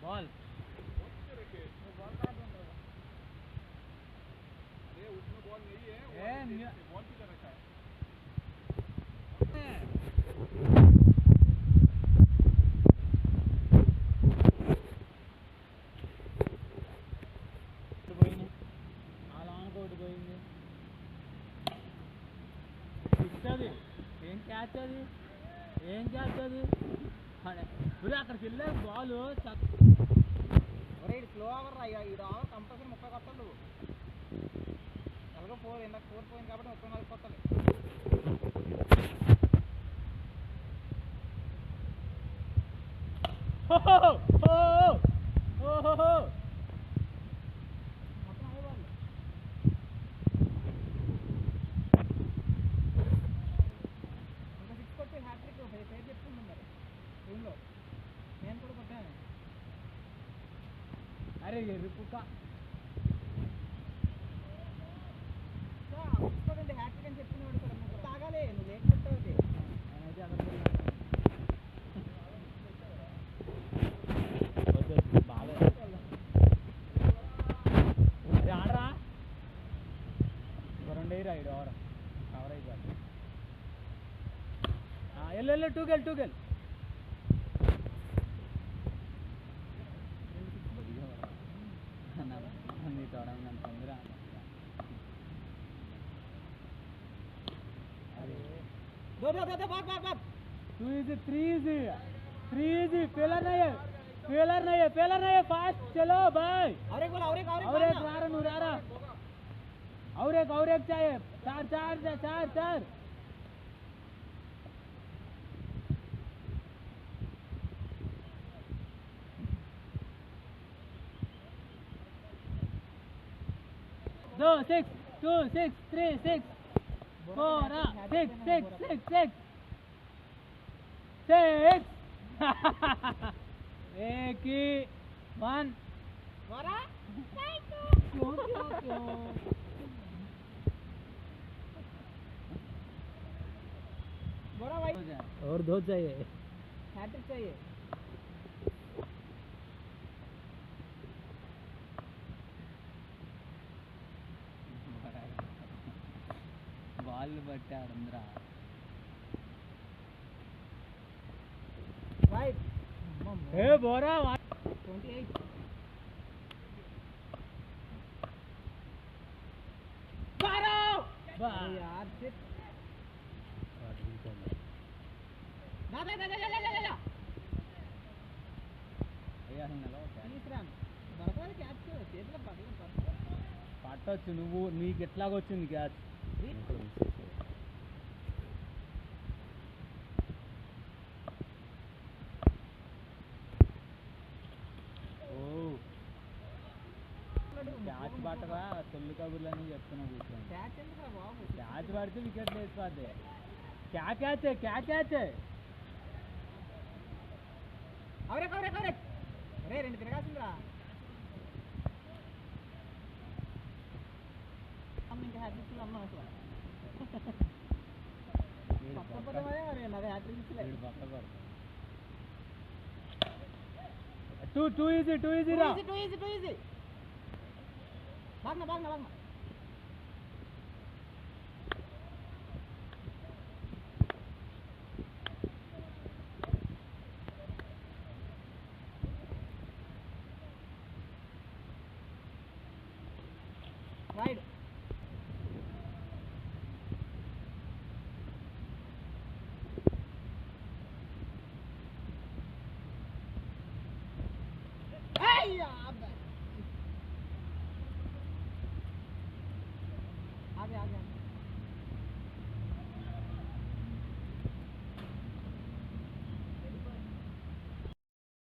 Ball अरे उसमें ball नहीं है, बॉल किधर रखा है? ఏం క్యాచ్ అది అక్కడికి వెళ్ళే బాల్ స్లో ఓవర్ రా ఈ ఓవర్ కంపల్సరీ 30 కొట్టాలి నువ్వు ఎలాగో 4 ఇందాక 4 పోయింది కాబట్టి 34 కొట్టాలి अरे ये रिपुका హ్యాట్రిక్ అని చెప్పినవాడు సార్ నువ్వు తాగాలి నువ్వు లేట్ చెప్తావు బాగా ఆడరా రెండు వేయరా ఇడు ఓవర్ కవర్ అయిపోయింది వెళ్ళు టూ గెల్ टू इजी 3 इजी फेलर नहीं है फास्ट चलो भाई और एक रारा नू रारा और एक चाहिए चार दो 6 2 6 3 6 4 6 एक ही 1 बोरा क्यों बोरा भाई और 2 चाहिए हैट्रिक चाहिए బాల్ పట్టాడు అందరా भाई ఏ బోరా 28 बारो यार शिट ना అయ్యా హన్నలో తీస్రా దొరకాలి క్యాచ్ చేతిలో పట్టొచ్చు నీకు ఎట్లాగొచ్చింది క్యాచ్ క్యాచ్ పట్టరా తొలి కబుర్లని చెప్తున్నా కూర్చొని క్యాచ్ పడితే వికెట్ వేసుకోద్ది క్యా క్యాచ్ అవరే అరే రెండు తిరగాల్సిందిరా ఇంకా హ్యాట్రిక్ అమ్మ అసలు మరి నాది హ్యాట్రిక్ ఇచ్చలేదు టూ ఈజీ రా టూ ఈజీ బాగా Wide. Hey,